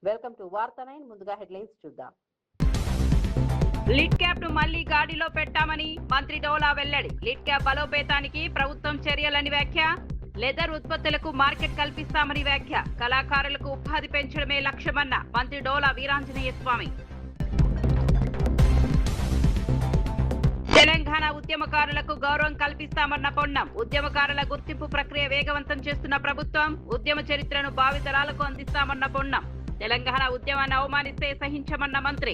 Welcome to వార్తా 9 ముందుగా headlines చూద్దాం. లిడ్ క్యాప్ ను మళ్లీ గాడిలో పెట్టామని మంత్రి డోలా వెల్లడి. లిడ్ క్యాప్ బలోపేతానికి ప్రభుత్వం చర్యలని వ్యాఖ్య. లెదర్ ఉత్పత్తులకు మార్కెట్ కల్పిస్తామని వ్యాఖ్య. కళాకారులకు ఉపాధి పెంచడమే లక్ష్యమన్న మంత్రి డోలా వీరాంజనేయ స్వామి. తెలంగాణ ఉద్యమకారులకు గౌరవం కల్పిస్తామన్న పొన్నం. ఉద్యమకారుల గుర్తింపు ప్రక్రియ వేగవంతం చేస్తున్న ప్రభుత్వం. ఉద్యమ చరిత్రను భావితరాలకు అందిస్తామన్న పొన్నం. తెలంగాణ ఉద్యమాన్ని అవమానిస్తే సహించమన్న మంత్రి.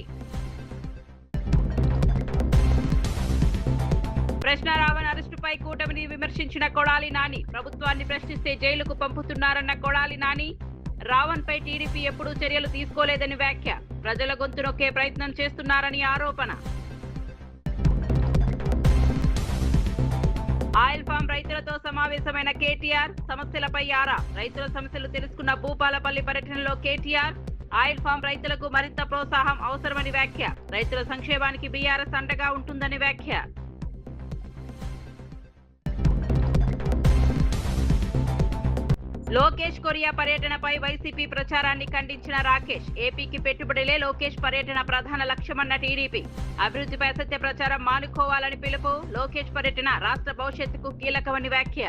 కృష్ణారావణ్ అరెస్టుపై కూటమిని విమర్శించిన కొడాలి నాని. ప్రభుత్వాన్ని ప్రశ్నిస్తే జైలుకు పంపుతున్నారన్న కొడాలి నాని. రావణ్ పై టీడీపీ ఎప్పుడూ చర్యలు తీసుకోలేదని వ్యాఖ్య. ప్రజల గొంతు నొక్కే ప్రయత్నం చేస్తున్నారని ఆరోపణ. ఆయిల్ ఫామ్ రైతులతో సమావేశమైన కేటీఆర్. సమస్యలపై ఆరా. రైతుల సమస్యలు తెలుసుకున్న భూపాలపల్లి పర్యటనలో కేటీఆర్. ఆయిల్ ఫామ్ రైతులకు మరింత ప్రోత్సాహం అవసరమని వ్యాఖ్య. రైతుల సంక్షేమానికి బీఆర్ఎస్ అండగా ఉంటుందని వ్యాఖ్య. లోకేష్ కొరియా పర్యటనపై వైసీపీ ప్రచారాన్ని ఖండించిన రాకేష్. ఏపీకి పెట్టుబడులే లోకేష్ పర్యటన ప్రధాన లక్ష్యమన్న టీడీపీ. అభివృద్ధిపై అసత్య ప్రచారం మానుకోవాలని పిలుపు. లోకేష్ పర్యటన రాష్ట్ర భవిష్యత్తుకు కీలకమని వ్యాఖ్య.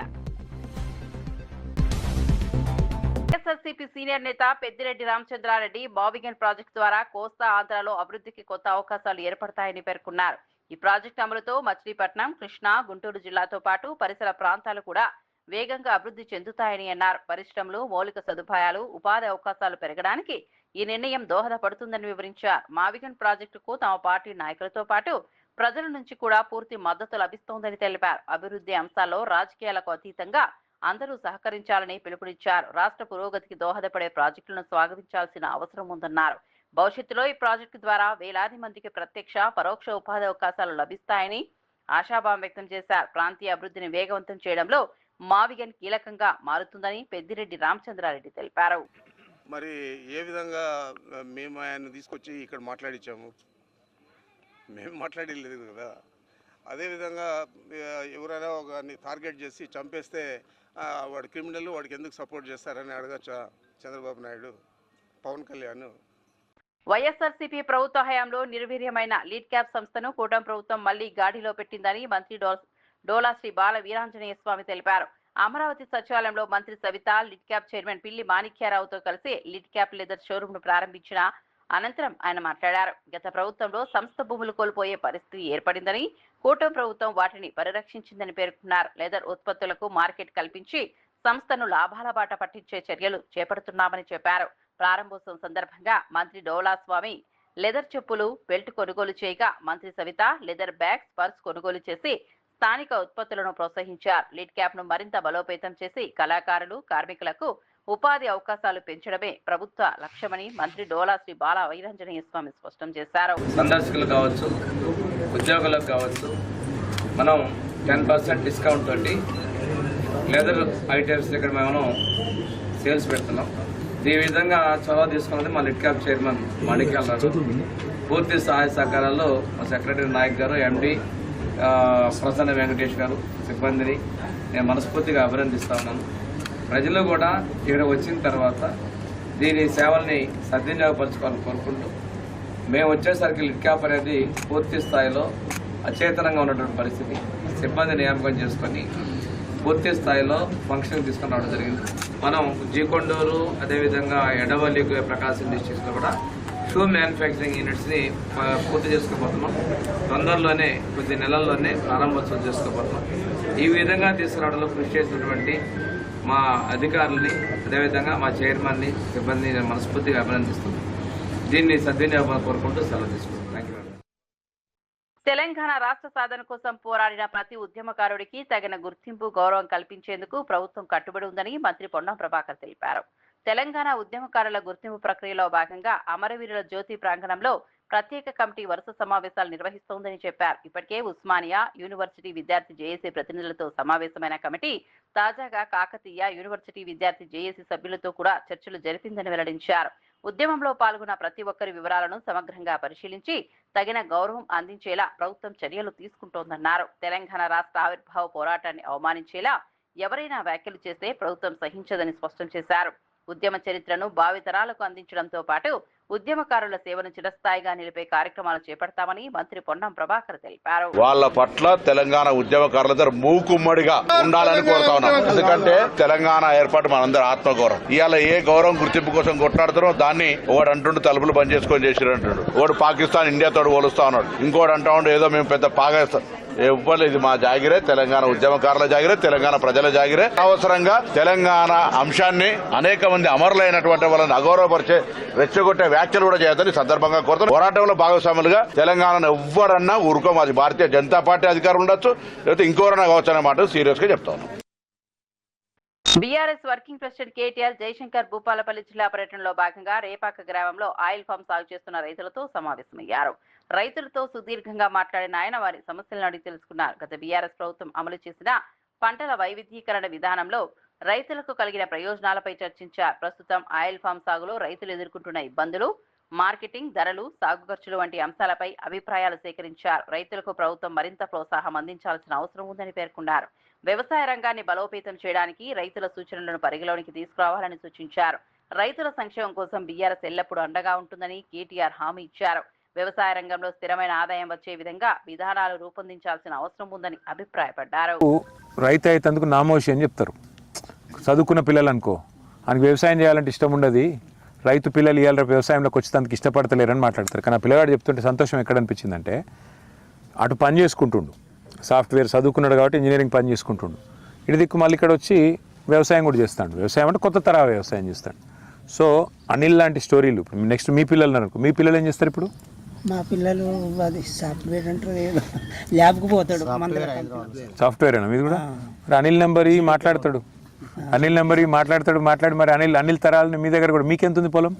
వైఎస్ఆర్సీపీ సీనియర్ నేత పెద్దిరెడ్డి రామచంద్రారెడ్డి బావిగన్ ప్రాజెక్టు ద్వారా కోస్తా ఆంధ్రలో అభివృద్ధికి కొత్త అవకాశాలు ఏర్పడతాయని పేర్కొన్నారు. ఈ ప్రాజెక్టు అమలుతో మచిలీపట్నం, కృష్ణా, గుంటూరు జిల్లాతో పాటు పరిసర ప్రాంతాలు కూడా వేగంగా అభివృద్ధి చెందుతాయని అన్నారు. పరిశ్రమలు, మౌలిక సదుపాయాలు, ఉపాధి అవకాశాలు పెరగడానికి ఈ నిర్ణయం దోహదపడుతుందని వివరించారు. మావిగన్ ప్రాజెక్టుకు తమ పార్టీ నాయకులతో పాటు ప్రజల నుంచి కూడా పూర్తి మద్దతు లభిస్తోందని తెలిపారు. అభివృద్ధి అంశాల్లో రాజకీయాలకు అతీతంగా అందరూ సహకరించాలని పిలుపునిచ్చారు. రాష్ట్ర పురోగతికి దోహదపడే ప్రాజెక్టులను స్వాగతించాల్సిన అవసరం ఉందన్నారు. భవిష్యత్తులో ఈ ప్రాజెక్టు ద్వారా వేలాది మందికి ప్రత్యక్ష, పరోక్ష ఉపాధి అవకాశాలు లభిస్తాయని ఆశాభావం వ్యక్తం చేశారు. ప్రాంతీయ అభివృద్ధిని వేగవంతం చేయడంలో మావిగన్ కీలకంగా మారుతుందని పెద్దిరెడ్డి రామచంద్రారెడ్డి తెలిపారు. మరి ఏ విధంగా మేము ఆయన తీసుకొచ్చి ఇక్కడ మాట్లాడించాము, మేము మాట్లాడలేదు కదా. అదేవిధంగా ఎవరైనా ఒకరిని టార్గెట్ చేసి చంపేస్తే వాడు క్రిమినల్, వాడికి ఎందుకు సపోర్ట్ చేస్తారని అడగచ్చా చంద్రబాబు నాయుడు, పవన్ కళ్యాణ్. వైఎస్ఆర్సీపీ ప్రభుత్వ హయాంలో నిర్వీర్యమైన లీడ్ క్యాప్ సంస్థను కూటమి ప్రభుత్వం మళ్లీ గాడిలో పెట్టిందని మంత్రి డోలా శ్రీ బాల వీరాంజనేయ స్వామి తెలిపారు. అమరావతి సచివాలయంలో మంత్రి సవిత, లిడ్ క్యాప్ చైర్మన్ పిల్లి మాణిక్యారావుతో కలిసి లిడ్ క్యాప్ లెదర్ షోరూమ్ ను ప్రారంభించిన అనంతరం ఆయన మాట్లాడారు. గత ప్రభుత్వంలో సంస్థ భూములు కోల్పోయే పరిస్థితి ఏర్పడిందని, కూటమి ప్రభుత్వం వాటిని పరిరక్షించిందని పేర్కొన్నారు. లెదర్ ఉత్పత్తులకు మార్కెట్ కల్పించి సంస్థను లాభాల బాట పట్టించే చర్యలు చేపడుతున్నామని చెప్పారు. ప్రారంభోత్సవం సందర్భంగా మంత్రి డోలా స్వామి లెదర్ చెప్పులు, బెల్ట్ కొనుగోలు చేయగా మంత్రి సవిత లెదర్ బ్యాగ్స్, పర్స్ కొనుగోలు చేసి స్థానిక ఉత్పత్తులను ప్రోత్సహించారు. లిడ్ క్యాప్ ను మరింత బలోపేతం చేసి కళాకారులు, కార్మికులకు ఉపాధి అవకాశాలు పెంచడమే ప్రభుత్వ లక్ష్యమని మంత్రి డోలా శ్రీ బాల వీరాంజనేయ స్వామి స్పష్టం చేశారు. సందర్శకులు కావచ్చు, ఉద్యోగులకు కావచ్చు, మనం 10% డిస్కౌంట్ తోటి లెదర్ ఐటమ్స్ దగ్గర మనం సేల్స్ పెడుతున్నాం. ఈ విధంగా చొరవ తీసుకున్నది మా లిడ్ క్యాప్ చైర్మన్ మాణిక్యాలరావు. పూర్తి సహాయ సహకారాల్లో మా సెక్రటరీ నాయక్ గారు, ఎండి ప్రసన్న వెంకటేష్ గారు, సిబ్బందిని నేను మనస్ఫూర్తిగా అభినందిస్తా ఉన్నాను. ప్రజలు కూడా ఇక్కడ వచ్చిన తర్వాత దీని సేవల్ని సద్వినియోగపరచుకోవాలని కోరుకుంటూ, మేము వచ్చేసరికి లిడ్ క్యాప్ అనేది పూర్తి స్థాయిలో అచేతనంగా ఉన్నటువంటి పరిస్థితి. సిబ్బంది నియామకం చేసుకొని పూర్తి స్థాయిలో ఫంక్షన్ తీసుకుని రావడం జరిగింది. మనం జీకొండూరు, అదేవిధంగా ఎడవల్లి, ప్రకాశం డిస్ట్రిక్ట్స్లో కూడా షూ మ్యానుఫ్యాక్చరింగ్ యూనిట్స్ని పూర్తి చేసుకోబోతున్నాం. తొందరలోనే, కొద్ది నెలల్లోనే ప్రారంభోత్సవం చేసుకోబోతున్నాం. ఈ విధంగా తీసుకురావడంలో కృషి చేసినటువంటి మా అధికారులని, అదేవిధంగా మా చైర్మన్ని, సిబ్బందిని నేను మనస్ఫూర్తిగా అభినందిస్తున్నాను. దీన్ని సద్వినియోగం కోరుకుంటూ సెలవు తీసుకుంటాను. Thank you. తెలంగాణ రాష్ట్ర సాధన కోసం పోరాడిన ప్రతి ఉద్యమకారుడికి తగిన గుర్తింపు, గౌరవం కల్పించేందుకు ప్రభుత్వం కట్టుబడి ఉందని మంత్రి పొన్నం ప్రభాకర్ తెలిపారు. తెలంగాణ ఉద్యమకారుల గుర్తింపు ప్రక్రియలో భాగంగా అమరవీరుల జ్యోతి ప్రాంగణంలో ప్రత్యేక కమిటీ వరుస సమావేశాలు నిర్వహిస్తోందని చెప్పారు. ఇప్పటికే ఉస్మానియా యూనివర్సిటీ విద్యార్థి జేఏసీ ప్రతినిధులతో సమావేశమైన కమిటీ తాజాగా కాకతీయ యూనివర్సిటీ విద్యార్థి జేఏసీ సభ్యులతో కూడా చర్చలు జరిపిందని వెల్లడించారు. ఉద్యమంలో పాల్గొన్న ప్రతి ఒక్కరి వివరాలను సమగ్రంగా పరిశీలించి తగిన గౌరవం అందించేలా ప్రభుత్వం చర్యలు తీసుకుంటోందన్నారు. తెలంగాణ రాష్ట్ర ఆవిర్భావ పోరాటాన్ని అవమానించేలా ఎవరైనా వ్యాఖ్యలు చేస్తే ప్రభుత్వం సహించదని స్పష్టం చేశారు. ఉద్యమ చరిత్రను భావితరాలకు అందించడంతో పాటు ఉద్యమకారుల సేవను చిరస్థాయిగా నిలిపే కార్యక్రమాలు చేపడతామని మంత్రి పొన్నం ప్రభాకర్ తెలిపారు. వాళ్ళ పట్ల తెలంగాణ ఉద్యమకారులందరూ మూకుమ్మడిగా ఉండాలని కోరుతా ఉన్నాం. ఎందుకంటే తెలంగాణ ఏర్పాటు మనందరి ఆత్మగౌరవం. ఇవాళ ఏ గౌరవం గుర్తింపు కోసం కొట్లాడుతారో దాన్ని ఒకడు అంటుండు తలుపులు బంద్ చేసుకొని చేసిరంటుడు, ఒకడు పాకిస్తాన్ ఇండియాతో పోలుస్తా ఉన్నాడు, ఇంకోటి అంటా ఉండు ఏదో మేము పెద్ద పాకిస్తాన్. ఎవ్వరు ఇది మా జాగిరే, తెలంగాణ ఉద్యమకారుల జాగిరే, తెలంగాణ ప్రజల జాగిరే. అవసరంగా తెలంగాణ అంశాన్ని అనేక మంది అమరులైనటువంటి వాళ్ళని అగౌరవపరిచే రెచ్చగొట్టే వ్యాఖ్యలు కూడా చేయొద్దని సందర్భంగా కోరుతారు. పోరాటంలో భాగస్వాములుగా తెలంగాణను ఎవ్వరన్నా ఊరుకోం. అది భారతీయ జనతా పార్టీ అధికారం ఉండొచ్చు, లేకపోతే ఇంకోరన్నా కావచ్చు అనే మాట సీరియస్ గా చెప్తా ఉన్నాం. BRS working president KTR Jayashankar Bhupalpally జిల్లా పర్యటనలో భాగంగా రేపాక గ్రామంలో ఆయిల్ ఫామ్ సాగు చేస్తున్న రైతులతో సమావేశమయ్యారు. రైతులతో సుదీర్ఘంగా మాట్లాడిన ఆయన వారి సమస్యలను అడిగి తెలుసుకున్నారు. గత బీఆర్ఎస్ ప్రభుత్వం అమలు చేసిన పంటల వైవిధ్యీకరణ విధానంలో రైతులకు కలిగిన ప్రయోజనాలపై చర్చించారు. ప్రస్తుతం ఆయిల్ ఫామ్ సాగులో రైతులు ఎదుర్కొంటున్న ఇబ్బందులు, మార్కెటింగ్, ధరలు, సాగు ఖర్చులు వంటి అంశాలపై అభిప్రాయాలు సేకరించారు. రైతులకు ప్రభుత్వం మరింత ప్రోత్సాహం అందించాల్సిన అవసరం ఉందని పేర్కొన్నారు. వ్యవసాయ రంగాన్ని బలోపేతం చేయడానికి రైతుల సూచనలను పరిగణలోనికి తీసుకురావాలని సూచించారు. రైతుల సంక్షేమం కోసం బీఆర్ఎస్ ఎల్లప్పుడూ అండగా ఉంటుందని కేటీఆర్ హామీ ఇచ్చారు. వ్యవసాయ రంగంలో స్థిరమైన ఆదాయం వచ్చే విధంగా విధానాలు రూపొందించాల్సిన అవసరం ఉందని అభిప్రాయపడ్డారు. రైతు అయితందుకు నామోషి అని చెప్తారు. చదువుకున్న పిల్లలు అనుకో, ఆయనకు వ్యవసాయం చేయాలంటే ఇష్టం ఉండదు, రైతు పిల్లలు ఇవాళ వ్యవసాయంలోకి వచ్చేందుకు ఇష్టపడతలేరని మాట్లాడతారు. కానీ ఆ పిల్లగాడు చెప్తుంటే సంతోషం ఎక్కడ అనిపించిందంటే, అటు పని చేసుకుంటుండు, సాఫ్ట్వేర్ చదువుకున్నాడు కాబట్టి ఇంజనీరింగ్ పని చేసుకుంటుండు, ఇటు దిక్కు మళ్ళీ ఇక్కడ వచ్చి వ్యవసాయం కూడా చేస్తాడు. వ్యవసాయం అంటే కొత్త తరహా వ్యవసాయం చేస్తాడు. సో అనిల్ లాంటి స్టోరీలు. నెక్స్ట్ మీ పిల్లలు అనుకో, మీ పిల్లలు ఏం చేస్తారు ఇప్పుడు? మా పిల్లలు అది సాఫ్ట్వేర్ అంటారు, ఏదో ల్యాబ్కి పోతాడు. సాఫ్ట్వేరేనా మీది కూడా? మరి అనిల్ నెంబర్ మాట్లాడతాడు, అనిల్ నెంబర్ మాట్లాడతాడు. మరి అనిల్ తరాలని మీ దగ్గర కూడా. మీకెంత ఉంది పొలం?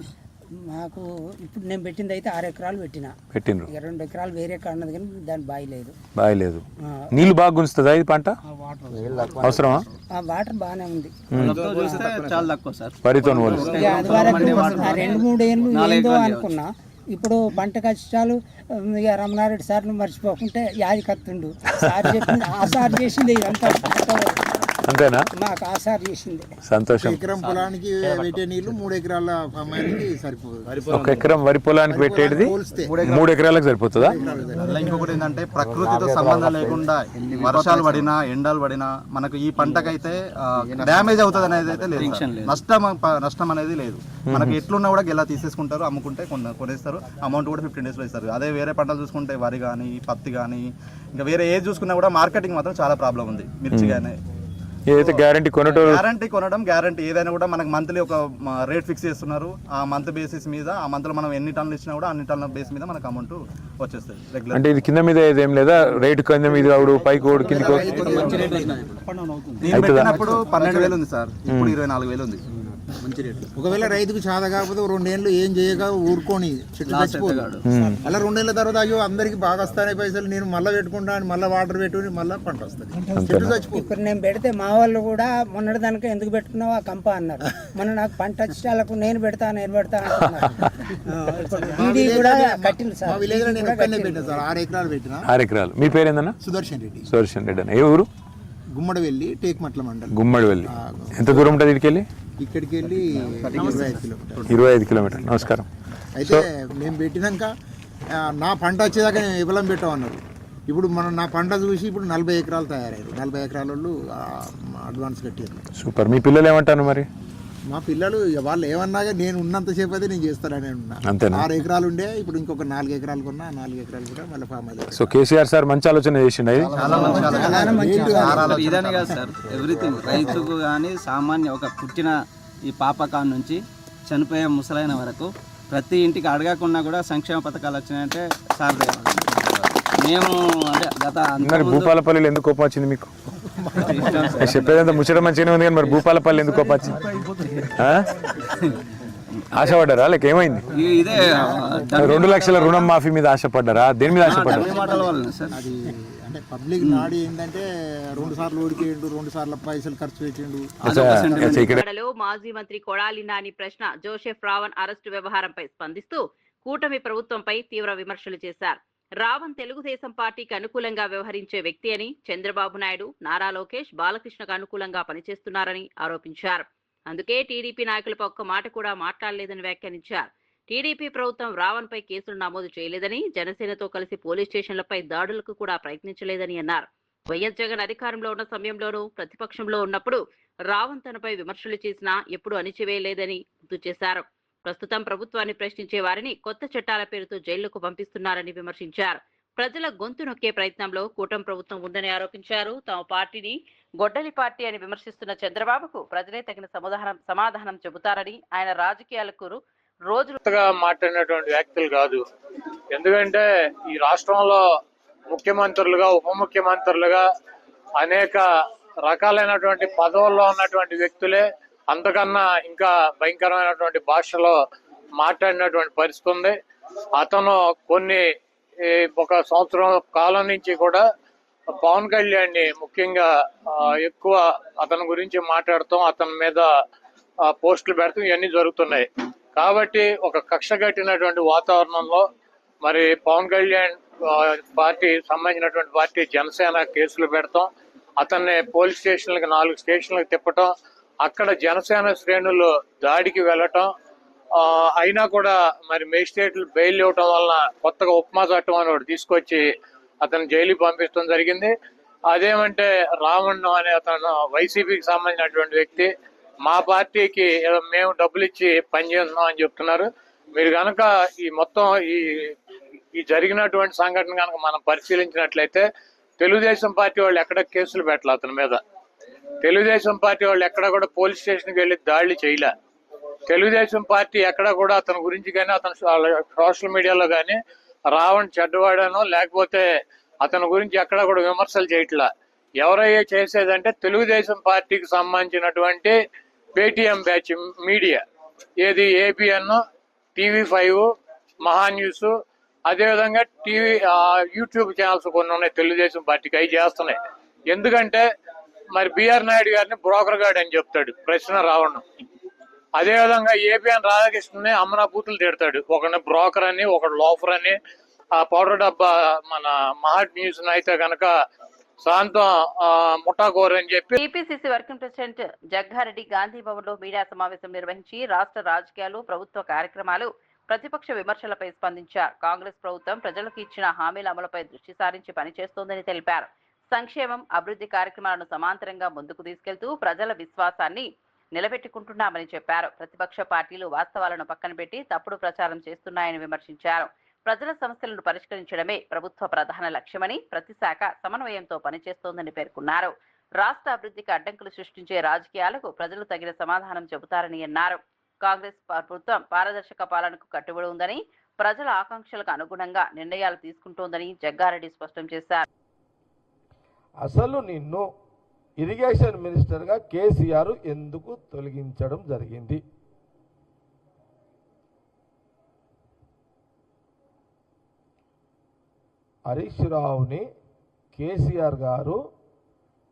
మాకు ఇప్పుడు నేను పెట్టింది అయితే 6 ఎకరాలు పెట్టిండ్రు. 2 ఎకరాలు వేరే కారణది, కానీ దాని బావి లేదు. నీళ్లు బాగా గుంచుతుందా ఇది పంట? అవసరమా? వాటర్ బాగానే ఉంది. వరితో 2-3 ఏళ్ళు ఏందో అనుకున్నా. ఇప్పుడు పంట కష్టాలు ఇక రమణారెడ్డి సార్లు మర్చిపోకుంటే యాది కత్తుండు. సార్ చెప్పింది ఆ సార్ చేసింది, ఇదంతా అంతేనా? మాకు ఆ సార్ చేసింది. సంతోషం. ఎకరం పొలానికి పెట్టే నీళ్లు 3 ఎకరాల అమ్మాయికి సరిపోదు. 1 ఎకరం వరి పొలానికి పెట్టేది 3 ఎకరాలకు సరిపోతుందా? ఇంకొకటి ఏంటంటే ప్రకృతితో సంబంధం లేకుండా వర్షాలు పడినా ఎండలు పడినా మనకు ఈ పంటకైతే డ్యామేజ్ అవుతుంది అనేది అయితే లేదు. నష్టం అనేది లేదు. మనకి ఎట్లున్నా కూడా గెలా తీసేసుకుంటారు, అమ్ముకుంటే కొనేస్తారు. అమౌంట్ కూడా 15 days లో ఇస్తారు. అదే వేరే పంటలు చూసుకుంటే వరి కానీ, పత్తి కానీ, ఇంకా వేరే ఏది చూసుకున్నా కూడా మార్కెటింగ్ మాత్రం చాలా ప్రాబ్లం ఉంది. మిర్చి కానీ ఏదైతే గ్యారంటీ కొనడం గ్యారంటీ ఏదైనా కూడా మనకు మంత్లీ ఒక రేట్ ఫిక్స్ చేస్తున్నారు. ఆ మంత్ బేసిస్ మీద, ఆ మంత్ లో మనం ఎన్ని టన్నులు ఇచ్చినా కూడా అన్ని టన్నుల బేస్ మీద మనకు అమౌంట్ వచ్చేస్తుంది రెగ్యులర్. అంటే ఇది కింద మీద ఏదేం లేదా? రేటు కింద మీద పైకి ఓడి కిందికి పెట్టినప్పుడు 12,000 ఉంది సార్, ఇప్పుడు 24,000 ఉంది. మంచి రేటు. ఒకవేళ రైతుకు చాద కాకపోతే 2 ఏళ్ళు ఏం చేయక ఊరుకొని చెట్టు చచ్చిపోతాడు. అలా 2 ఏళ్ళ తర్వాత అయ్యో అందరికి బాగా వస్తానే పైసలు, నేను మళ్ళీ పెట్టుకుంటా అని మళ్ళీ వాటర్ పెట్టుకుని మళ్ళీ పంట వస్తుంది, చెట్టు చచ్చిపోతుంది. ఇప్పుడు నేను పెడితే మా వాళ్ళు కూడా మొన్నటి దానికి ఎందుకు పెట్టుకున్నావు ఆ కంప అన్నారు. మొన్న నాకు పంట వచ్చేటాలకు నేను పెడతా అంటున్నారు. కూడా కట్టింది సార్. మా విలేజ్ లో నేను పెట్టినా సార్, 6 ఎకరాలు పెట్టినా. 6 ఎకరాలు. మీ పేరు ఏందన్నా? సుదర్శన్ రెడ్డి. సుదర్శన్ రెడ్డి అన్న. ఏ ఊరు? గుమ్మడివెల్లి, టేక్మట్ల మండలం. గుమ్మడివెల్లి. ఎంత దూరం ఉంటుంది ఇక్కడికి? ఇక్కడికి వెళ్ళి 25 కిలోమీటర్లు. 25 కిలోమీటర్లు. నమస్కారం. అయితే మేము పెట్టినాక నా పంట వచ్చేదాకా నేను విఫలం పెట్టమన్నారు. ఇప్పుడు మనం నా పంట చూసి ఇప్పుడు 40 ఎకరాలు తయారయ్యారు. 40 ఎకరాల వాళ్ళు అడ్వాన్స్ కట్టారు. సూపర్. మీ పిల్లలు ఏమంటారు మరి? మా పిల్లలు వాళ్ళు ఏమన్నాగా నేను ఉన్నంతసేపు అయితే నేను చేస్తానని ఉన్నా. 6 ఎకరాలు ఉండే, ఇప్పుడు ఇంకొక 4 ఎకరాలు కొన్నా. 4 ఎకరాలు కూడా మళ్ళీ ఫామ్ అయ్యారు. సో కేసీఆర్ సార్ మంచి ఆలోచన చేసిండు. ఇదని కాదు సార్, ఎవ్రీథింగ్ రైతుకు కానీ సామాన్య ఒక పుట్టిన ఈ పాపకాల నుంచి చనిపోయే ముసలైన వరకు ప్రతి ఇంటికి అడగకుండా కూడా సంక్షేమ పథకాలు వచ్చినాయంటే సార్ మేము అంటే గత భూపాలపల్లిలో ఎందుకు కోపం వచ్చింది మీకు? చెప్పేదంతా ముచ్చట మంచిగానే ఉంది కానీ మరి భూపాలపల్లి ఎందుకు కోపం వచ్చింది? ఆశపడ్డారా? లేక ఏమైంది? ఇదే 2 లక్షల రుణం మాఫీ మీద ఆశపడ్డారా? దేని మీద ఆశపడ్డారు? అది అంటే పబ్లిక్ నాడి ఏంటంటే 2 సార్లు ఓడిపోయిండు, 2 సార్లు పైసలు ఖర్చు పెట్టిండు. మాజీ మంత్రి కొడాలి నాని ప్రశ్న జోసెఫ్ రావణ్ అరెస్టు వ్యవహారంపై స్పందిస్తూ కూటమి ప్రభుత్వంపై తీవ్ర విమర్శలు చేశారు. రావణ్ తెలుగుదేశం పార్టీకి అనుకూలంగా వ్యవహరించే వ్యక్తి అని, చంద్రబాబు నాయుడు, నారా లోకేష్, బాలకృష్ణకు అనుకూలంగా పనిచేస్తున్నారని ఆరోపించారు. అందుకే టీడీపీ నాయకులపై ఒక్క మాట కూడా మాట్లాడలేదని వ్యాఖ్యానించారు. టీడీపీ ప్రభుత్వం రావణ్పై కేసులు నమోదు చేయలేదని, జనసేనతో కలిసి పోలీస్ స్టేషన్లపై దాడులకు కూడా ప్రయత్నించలేదని అన్నారు. వైఎస్ జగన్ అధికారంలో ఉన్న సమయంలోనూ ప్రతిపక్షంలో ఉన్నప్పుడు రావణ్ తనపై విమర్శలు చేసినా ఎప్పుడూ అణిచివేయలేదని గుర్తు చేశారు. ప్రస్తుతం ప్రభుత్వాన్ని ప్రశ్నించే వారిని కొత్త చట్టాల పేరుతో జైళ్లకు పంపిస్తున్నారని విమర్శించారు. ప్రజల గొంతు నొక్కే ప్రయత్నంలో కూటమి ప్రభుత్వం ఉందని ఆరోపించారు. తమ పార్టీని గొడ్డలి పార్టీ అని విమర్శిస్తున్న చంద్రబాబుకు ప్రజలే తగిన సమాధానం చెబుతారని, ఆయన రాజకీయాలకు రోజులుగా మాట్లాడినటువంటి వ్యక్తులు కాదు. ఎందుకంటే ఈ రాష్ట్రంలో ముఖ్యమంత్రులుగా, ఉప ముఖ్యమంత్రులుగా అనేక రకాలైనటువంటి పదవుల్లో ఉన్నటువంటి వ్యక్తులే అంతకన్నా ఇంకా భయంకరమైనటువంటి భాషలో మాట్లాడినటువంటి పరిస్థితి ఉంది. అతను ఒక సంవత్సరం కాలం నుంచి కూడా పవన్ కళ్యాణ్ని ముఖ్యంగా ఎక్కువ అతని గురించి మాట్లాడటం, అతని మీద పోస్టులు పెడతాం, ఇవన్నీ జరుగుతున్నాయి. కాబట్టి ఒక కక్ష కట్టినటువంటి వాతావరణంలో మరి పవన్ కళ్యాణ్ పార్టీ సంబంధించినటువంటి పార్టీ జనసేన కేసులు పెడతాం, అతన్ని పోలీస్ స్టేషన్లకు 4 స్టేషన్లకు తిప్పటం, అక్కడ జనసేన శ్రేణులు దాడికి వెళ్ళటం, అయినా కూడా మరి మేజిస్ట్రేట్లు బెయిల్ ఇవ్వటం వలన కొత్తగా ఉపమా చట్టం అని ఒకటి తీసుకొచ్చి అతను జైలుకి పంపించడం జరిగింది. అదేమంటే రావణ్ అనే అతను వైసీపీకి సంబంధించినటువంటి వ్యక్తి, మా పార్టీకి మేము డబ్బులు ఇచ్చి పనిచేస్తున్నాం అని చెప్తున్నారు. మీరు కనుక ఈ మొత్తం ఈ జరిగినటువంటి సంఘటన కనుక మనం పరిశీలించినట్లయితే తెలుగుదేశం పార్టీ వాళ్ళు ఎక్కడ కేసులు పెట్టలే అతని మీద. తెలుగుదేశం పార్టీ వాళ్ళు ఎక్కడ కూడా పోలీస్ స్టేషన్కి వెళ్ళి దాడులు చేయలే. తెలుగుదేశం పార్టీ ఎక్కడ కూడా అతని గురించి కానీ, అతను సోషల్ మీడియాలో కానీ రావణ్ చెడ్డవాడనో లేకపోతే అతని గురించి ఎక్కడ కూడా విమర్శలు చేయట్లా. ఎవరయ్యే చేసేదంటే తెలుగుదేశం పార్టీకి సంబంధించినటువంటి పేటీఎం బ్యాచ్ మీడియా, ఏది ఏబిఎన్, TV5, మహా న్యూస్, అదేవిధంగా యూట్యూబ్ ఛానల్స్ కొన్ని ఉన్నాయి తెలుగుదేశం పార్టీకి, అవి చేస్తున్నాయి. ఎందుకంటే మరి బిఆర్ నాయుడు గారిని బ్రోకర్ గార్డ్ అని చెప్తాడు ప్రశ్న రావణ్. అదేవిధంగా ఏబిఎన్ రాధాకృష్ణని అమరాబూతులు తిడతాడు, ఒకరిని బ్రోకర్ అని, ఒకడు లోఫర్ అని. ఆ పౌడర్ డబ్బా మన మహా న్యూస్ అయితే కనుక శాంతం ముఠాకోర్ అని చెప్పి. TPCC working president Jaggareddy Gandhi Bhavan లో మీడియా సమావేశం నిర్వహించి రాష్ట్ర రాజకీయాలు, ప్రభుత్వ కార్యక్రమాలు, ప్రతిపక్ష విమర్శలపై స్పందించారు. కాంగ్రెస్ ప్రభుత్వం ప్రజలకు ఇచ్చిన హామీల అమలుపై దృష్టి సారించి పనిచేస్తోందని తెలిపారు. సంక్షేమం, అభివృద్ధి కార్యక్రమాలను సమాంతరంగా ముందుకు తీసుకెళ్తూ ప్రజల విశ్వాసాన్ని నిలబెట్టుకుంటున్నామని చెప్పారు. ప్రతిపక్ష పార్టీలు వాస్తవాలను పక్కన పెట్టి తప్పుడు ప్రచారం చేస్తున్నాయని విమర్శించారు. ప్రజల సమస్యలను పరిష్కరించడమే ప్రభుత్వ ప్రధాన లక్ష్యమని, ప్రతి శాఖ సమన్వయంతో పనిచేస్తోందని పేర్కొన్నారు. రాష్ట్ర అభివృద్ధికి అడ్డంకులు సృష్టించే రాజకీయాలకు ప్రజలు తగిన సమాధానం చెబుతారని అన్నారు. కాంగ్రెస్ ప్రభుత్వం పారదర్శక పాలనకు కట్టుబడి ఉందని, ప్రజల ఆకాంక్షలకు అనుగుణంగా నిర్ణయాలు తీసుకుంటోందని జగ్గారెడ్డి స్పష్టం చేశారు. అసలు నిన్ను ఇరిగేషన్ మినిస్టర్గా కేసీఆర్ ఎందుకు తొలగించడం జరిగింది? హరీష్ రావుని కేసీఆర్ గారు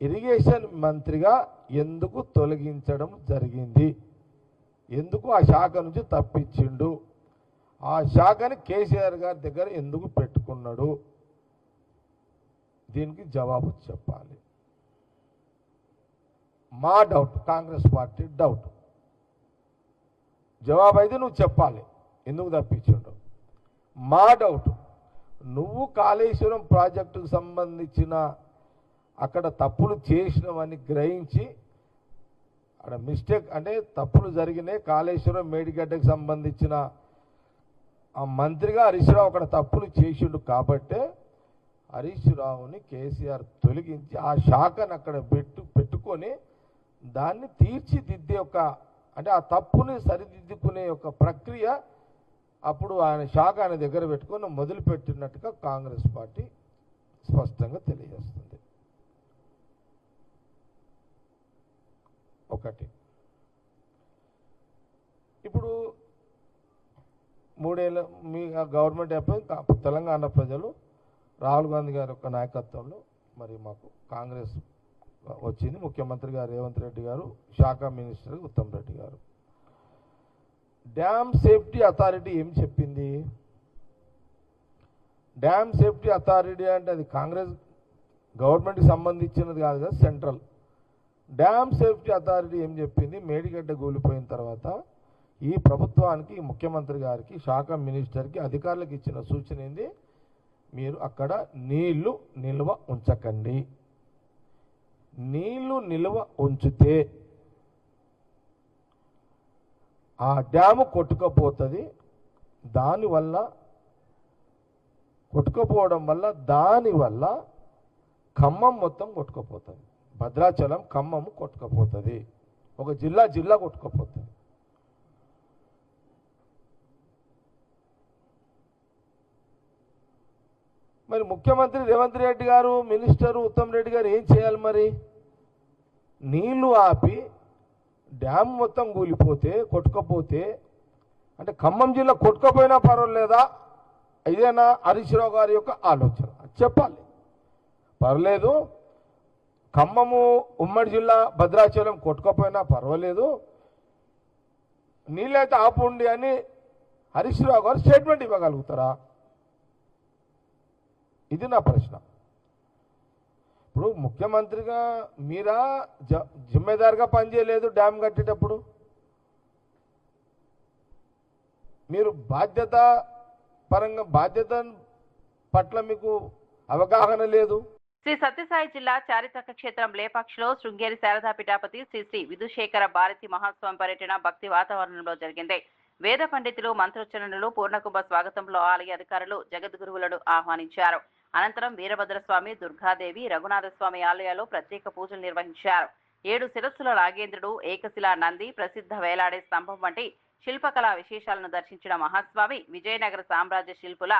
ఇరిగేషన్ మంత్రిగా ఎందుకు తొలగించడం జరిగింది? ఎందుకు ఆ శాఖ నుంచి తప్పించిండు? ఆ శాఖని కేసీఆర్ గారి దగ్గర ఎందుకు పెట్టుకున్నాడు? దీనికి జవాబు చెప్పాలి. మా డౌట్, కాంగ్రెస్ పార్టీ డౌట్. జవాబు అయితే నువ్వు చెప్పాలి ఎందుకు తప్పించిండు. మా డౌట్, నువ్వు కాళేశ్వరం ప్రాజెక్టుకు సంబంధించిన అక్కడ తప్పులు చేసినవని గ్రహించి, అక్కడ మిస్టేక్ అంటే తప్పులు జరిగినాయి, కాళేశ్వరం మేడిగడ్డకు సంబంధించిన ఆ మంత్రిగా హరీష్ రావు అక్కడ తప్పులు చేసిండు కాబట్టే హరీష్ రావుని కేసీఆర్ తొలగించి ఆ శాఖను అక్కడ పెట్టుకొని దాన్ని తీర్చిదిద్దే అంటే ఆ తప్పుని సరిదిద్దుకునే ఒక ప్రక్రియ అప్పుడు ఆయన శాఖ ఆయన దగ్గర పెట్టుకొని మొదలుపెట్టినట్టుగా కాంగ్రెస్ పార్టీ స్పష్టంగా తెలియజేస్తుంది. ఒకటి, ఇప్పుడు 3 ఏళ్ళ మీ గవర్నమెంట్ అయిపోయి తెలంగాణ ప్రజలు రాహుల్ గాంధీ గారి యొక్క నాయకత్వంలో మరి మాకు కాంగ్రెస్ వచ్చింది. ముఖ్యమంత్రి గారు రేవంత్ రెడ్డి గారు, శాఖ మినిస్టర్ ఉత్తమ్ రెడ్డి గారు. డ్యామ్ సేఫ్టీ అథారిటీ ఏం చెప్పింది? డ్యామ్ సేఫ్టీ అథారిటీ అంటే అది కాంగ్రెస్ గవర్నమెంట్కి సంబంధించినది కాదు కదా, సెంట్రల్. డ్యామ్ సేఫ్టీ అథారిటీ ఏం చెప్పింది, మేడిగడ్డ కూలిపోయిన తర్వాత ఈ ప్రభుత్వానికి, ముఖ్యమంత్రి గారికి, శాఖ మినిస్టర్కి, అధికారులకు ఇచ్చిన సూచన ఏంది, మీరు అక్కడ నీళ్లు నిల్వ ఉంచకండి. నీళ్లు నిల్వ ఉంచితే ఆ డ్యాము కొట్టుకపోతుంది. దానివల్ల కొట్టుకపోవడం వల్ల ఖమ్మం మొత్తం కొట్టుకపోతుంది, భద్రాచలం ఖమ్మం కొట్టుకపోతుంది, ఒక జిల్లా కొట్టుకపోతుంది. మరి ముఖ్యమంత్రి రేవంత్ రెడ్డి గారు, మినిస్టర్ ఉత్తమ్ రెడ్డి గారు ఏం చేయాలి? మరి నీళ్లు ఆపి డ్యామ్ మొత్తం కూలిపోతే, కొట్టుకపోతే, అంటే ఖమ్మం జిల్లా కొట్టుకపోయినా పర్వాలేదా? ఇదేనా హరీష్ రావు గారి యొక్క ఆలోచన? చెప్పాలి. పర్లేదు, ఖమ్మము ఉమ్మడి జిల్లా భద్రాచలం కొట్టుకపోయినా పర్వాలేదు, నీళ్ళైతే ఆపుండి అని హరీష్ రావు గారు స్టేట్మెంట్ ఇవ్వగలుగుతారా? ఇది నా ప్రశ్న. ఇప్పుడు ముఖ్యమంత్రిగా మీరా జిమ్మేదారుగా పనిచేయలేదు డ్యామ్ కట్టేటప్పుడు? మీరు బాధ్యత పట్ల మీకు అవగాహన లేదు. శ్రీ సత్యసాయి జిల్లా చారిత్రక క్షేత్రం లేపాక్షిలో శృంగేరి శారదా పీఠాపతి శ్రీ శ్రీ విధుశేఖర భారతి మహాస్వామి పర్యటన భక్తి వాతావరణంలో జరిగింది. వేద పండితులు, మంత్రోచ్చరణలు, పూర్ణకుంభ స్వాగతంలో ఆలయ అధికారులు జగద్గురువులను ఆహ్వానించారు. అనంతరం వీరభద్రస్వామి, దుర్గాదేవి, రఘునాథస్వామి ఆలయాల్లో ప్రత్యేక పూజలు నిర్వహించారు. 7 శిరస్సుల నాగేంద్రుడు, ఏకశిలా నంది, ప్రసిద్ధ వేలాడే స్తంభం వంటి శిల్పకళా విశేషాలను దర్శించిన మహాస్వామి విజయనగర సామ్రాజ్య శిల్పుల